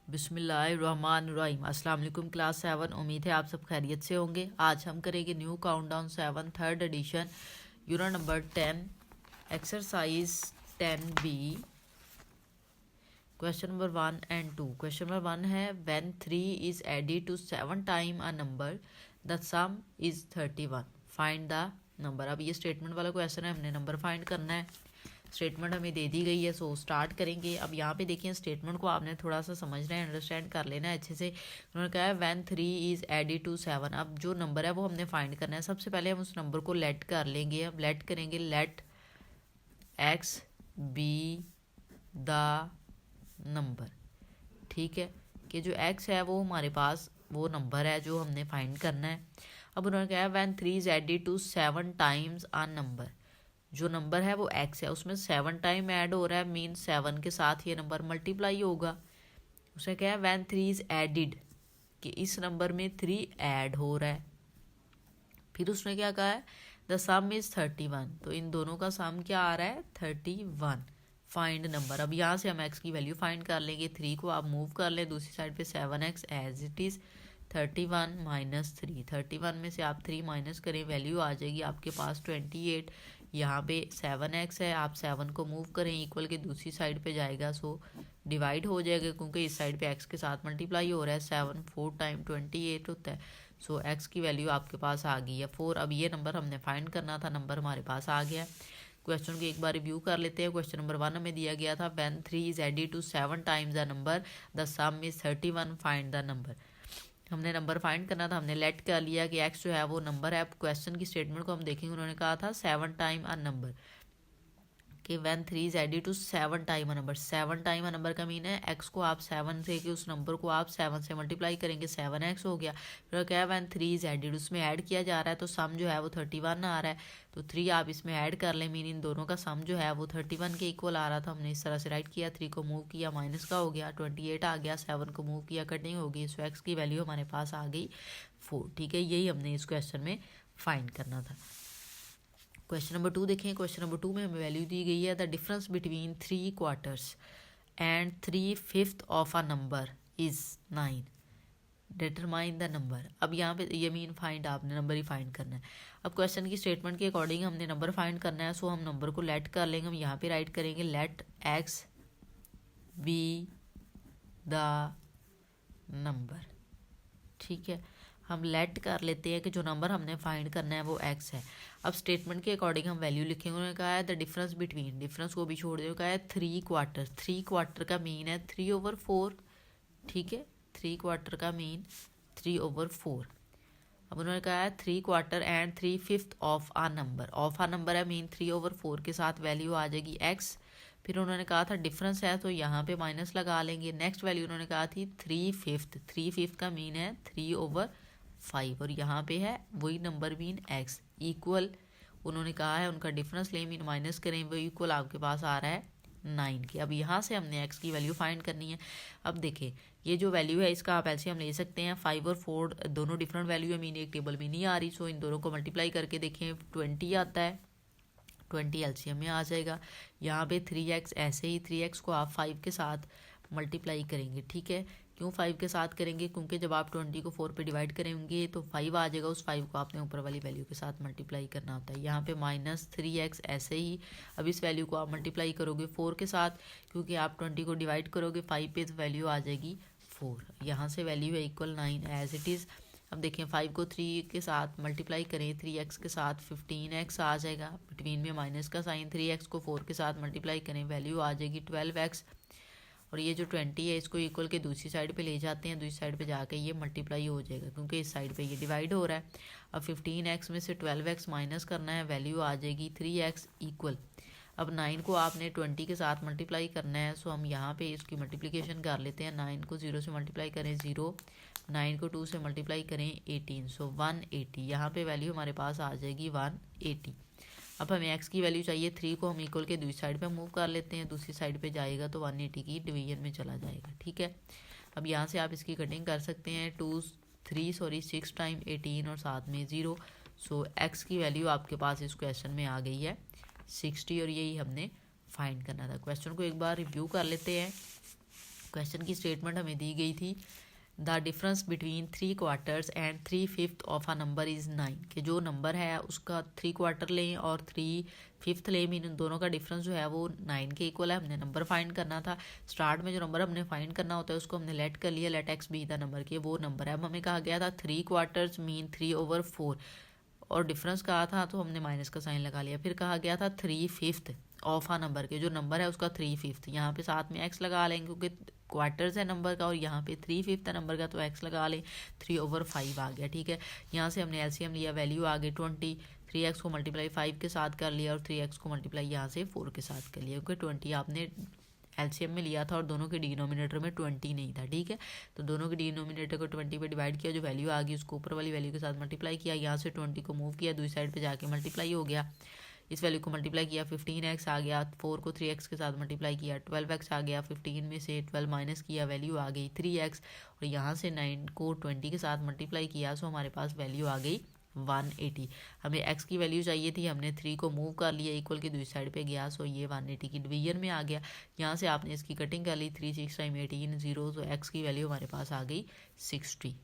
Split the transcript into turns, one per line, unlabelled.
बिस्मिल्लाहिर्रहमानिर्रहीम। अस्सलाम वालेकुम क्लास 7। उम्मीद है आप सब खैरियत से होंगे। आज हम करेंगे new Countdown 7 third edition unit number 10 exercise 10B question number 1 and 2। Question number 1 है when 3 is added to 7 time a number the sum is 31 find the number. अब ये स्टेटमेंट वाला क्वेश्चन है, हमने नंबर फाइंड करना है। स्टेटमेंट हमें दे दी गई है, सो स्टार्ट करेंगे। अब यहाँ पे देखिए स्टेटमेंट को आपने थोड़ा सा समझना है, अंडरस्टैंड कर लेना है अच्छे से। उन्होंने कहा है व्हेन 3 इज एडेड टू 7। अब जो नंबर है वो हमने फाइंड करना है। सबसे पहले हम उस नंबर को लेट कर लेंगे। अब लेट करेंगे, let x be the number. ठीक है कि जो एक्स है वो हमारे पास वो नंबर है जो हमने फाइंड करना है। अब उन्होंने कहा है when 3 is added to 7 times a number. जो नंबर है वो एक्स है, उसमें 7 टाइम ऐड हो रहा है, मीन 7 के साथ ये नंबर मल्टीप्लाई होगा। उसने कहा है व्हेन 3 इज एडिड कि इस नंबर में 3 ऐड हो रहा है। फिर उसने क्या कहा है द सम इज 31, तो इन दोनों का सम क्या आ रहा है 31। Find number. अब यहाँ से हम एक्स की वैल्यू फाइंड कर लेंगे। 3 को आप मूव कर लें दूसरी साइड पे, 7x as it is 31 minus 3। 31 में से आप 3 माइनस करें, वैल्यू आ जाएगी आपके पास 28। यहाँ पे 7x है, आप 7 को मूव करें इक्वल के दूसरी साइड पे जाएगा, सो डिवाइड हो जाएगा क्योंकि इस साइड पे x के साथ मल्टीप्लाई हो रहा है। 7 4 टाइम 28 होता है, सो x की वैल्यू आपके पास आ गई है 4। अब ये नंबर हमने फाइंड करना था, नंबर हमारे पास आ गया है। क्वेश्चन को एक बार रिव्यू कर लेते हैं। क्वेश्चन नंबर 1 में दिया गया था when 3 is added to 7 times the number the sum is 31 find the number. हमने नंबर फाइंड करना था, हमने लेट कर लिया कि एक्स जो है वो नंबर है। अब क्वेश्चन की स्टेटमेंट को हम देखेंगे, उन्होंने कहा था 7 टाइम अ नंबर कि when 3 is added to 7 time a number. 7 time a number का मीन है एक्स को आप 7 से कि उस नंबर को आप 7 से मल्टीप्लाई करेंगे, 7x हो गया। फिर क्या है व्हेन 3 इज एडेड, उसमें ऐड किया जा रहा है तो सम जो है वो 31 आ रहा है, तो 3 आप इसमें ऐड कर लें, मीन इन दोनों का सम जो है वो 31 के इक्वल आ रहा था। हमने इस तरह से राइट किया, 3 को मूव किया माइनस का हो गया 28 आ गया, 7 को मूव किया कटिंग हो गई, सो एक्स की वैल्यू हमारे पास आ गई 4। ठीक है, यही हमने इस क्वेश्चन में फाइंड करना था। क्वेश्चन नंबर 2 देखें। क्वेश्चन नंबर 2 में हमें वैल्यू दी गई है the difference between 3 quarters and 3/5 of a number is 9, determine the number. अब यहाँ पे ये मीन फाइंड, आपने नंबर ही फाइंड करना है। अब क्वेश्चन की स्टेटमेंट के अकॉर्डिंग हमने नंबर फाइंड करना है, सो हम नंबर को लेट कर लेंगे। हम यहाँ पे राइट करेंगे let x be the number. ठीक है, हम लेट कर लेते हैं कि जो नंबर हमने फाइंड करना है वो x है। अब स्टेटमेंट के अकॉर्डिंग हम वैल्यू लिखेंगे। उन्होंने कहा है द डिफरेंस बिटवीन, डिफरेंस को भी छोड़ दें, कहा है 3 क्वार्टर। 3 क्वार्टर का मीन है 3/4। ठीक है, 3 क्वार्टर का मीन 3/4। अब उन्होंने कहा है 3 quarter and 3/5 of a number. Of a number है मीन 3/4 के साथ वैल्यू आ जाएगी x। फिर उन्होंने कहा था डिफरेंस है तो यहाँ पे माइनस लगा लेंगे। नेक्स्ट वैल्यू उन्होंने कहा थी 3/5। 3/5 का मीन है 3/5 और यहाँ पे है वही नंबर मीन x इक्वल। उन्होंने कहा है उनका डिफरेंस ले मीन माइनस करें, वो इक्वल आपके पास आ रहा है 9 के। अब यहाँ से हमने x की वैल्यू फाइंड करनी है। अब देखें ये जो वैल्यू है इसका आप एलसीएम ले सकते हैं। 5 और 4 दोनों डिफरेंट वैल्यू है, मीन एक टेबल में नहीं आ रही, सो इन दोनों को मल्टीप्लाई करके देखें 20 आता है, 20 एलसीएम में आ जाएगा। यहाँ पे 3x, ऐसे ही 3x को आप 5 के साथ मल्टीप्लाई करेंगे। ठीक है, क्यों 5 के साथ करेंगे, क्योंकि जब आप 20 को 4 पे डिवाइड करेंगे तो 5 आ जाएगा, उस 5 को आपने ऊपर वाली वैल्यू के साथ मल्टीप्लाई करना होता है। यहाँ पे माइनस 3x ऐसे ही, अब इस वैल्यू को आप मल्टीप्लाई करोगे 4 के साथ, क्योंकि आप 20 को डिवाइड करोगे 5 पे तो वैल्यू आ जाएगी 4। यहाँ से वैल्यू है इक्वल 9 एज इट इज़। अब देखें 5 को 3 के साथ मल्टीप्लाई करें 3x के साथ 15x आ जाएगा, बिटवीन में माइनस का साइन। 3x को 4 के साथ मल्टीप्लाई करें वैल्यू आ जाएगी 12x। और ये जो 20 है इसको इक्वल के दूसरी साइड पे ले जाते हैं, दूसरी साइड पे जाके ये मल्टीप्लाई हो जाएगा क्योंकि इस साइड पे ये डिवाइड हो रहा है। अब 15x में से 12x माइनस करना है, वैल्यू आ जाएगी 3x इक्वल। अब 9 को आपने 20 के साथ मल्टीप्लाई करना है, सो हम यहाँ पे इसकी मल्टीप्लिकेशन कर लेते हैं। 9 को 0 से मल्टीप्लाई करें 0, 9 को 2 से मल्टीप्लाई करें 18, सो 180। यहाँ पे वैल्यू हमारे पास आ जाएगी 180। अब हमें x की वैल्यू चाहिए, 3 को हम इक्वल के दूसरी साइड पे मूव कर लेते हैं, दूसरी साइड पे जाएगा तो 180 की डिवीजन में चला जाएगा। ठीक है, अब यहाँ से आप इसकी कटिंग कर सकते हैं 6 टाइम 18 और साथ में 0, सो x की वैल्यू आपके पास इस क्वेश्चन में आ गई है 60 और यही हमने फाइंड करना था। क्वेश्चन को एक बार रिव्यू कर लेते हैं। क्वेश्चन की स्टेटमेंट हमें दी गई थी the difference between 3/4 and 3/5 of a number is 9, कि जो नंबर है उसका 3/4 लें और 3/5 लें, मीन दोनों का डिफरेंस जो है वो 9 के इक्वल है। हमने नंबर फाइंड करना था। स्टार्ट में जो नंबर हमने फाइंड करना होता है उसको हमने लेट कर लिया, let x be the number के, वो नंबर है। अब हमें कहा गया था 3/4 मीन 3/4 और डिफरेंस कहा था तो हमने माइनस का साइन लगा लिया। फिर कहा गया था 3/5 ऑफ आ नंबर के, जो नंबर है उसका 3/5, यहाँ पे साथ में एक्स लगा लेंगे क्योंकि क्वार्टर्स है नंबर का और यहाँ पे 3/5 है नंबर का, तो एक्स लगा लें। 3/5 आ गया, ठीक है। यहाँ से हमने एलसीएम लिया, वैल्यू आ गई 20। 3x को मल्टीप्लाई 5 के साथ कर लिया और 3x को मल्टीप्लाई यहाँ से 4 के साथ कर लिया, क्योंकि 20 आपने एलसीएम में लिया था और दोनों के डिनोमिनेटर में 20 नहीं था, ठीक है। तो दोनों के डिनोमिनेटर को 20 पे डिवाइड किया, जो वैल्यू आ गई उसको ऊपर वाली वैल्यू के साथ मल्टीप्लाई किया, यहाँ से 20 को मूव किया, दूसरी साइड पे जाके मल्टीप्लाई हो गया। इस वैल्यू को मल्टीप्लाई किया, 15x आ गया, 4 को 3x के साथ मल्टीप्लाई किया, 12x आ गया, 15 में से 12 माइनस किया, वैल्यू आ गई 3x, और यहाँ से 9 को 20 के साथ मल्टीप्लाई किया, सो हमारे पास वैल्यू आ गई 180। हमें x की वैल्यू चाहिए थी, हमने 3 को मूव कर लिया, इक्वल की दूसरी साइड पे गया, सो ये 180 की डिवीजन में आ गया। यहाँ से आपने इसकी कटिंग कर ली, 3 6 टाइम 18 0, तो x की वैल्यू हमारे पास आ गई 60।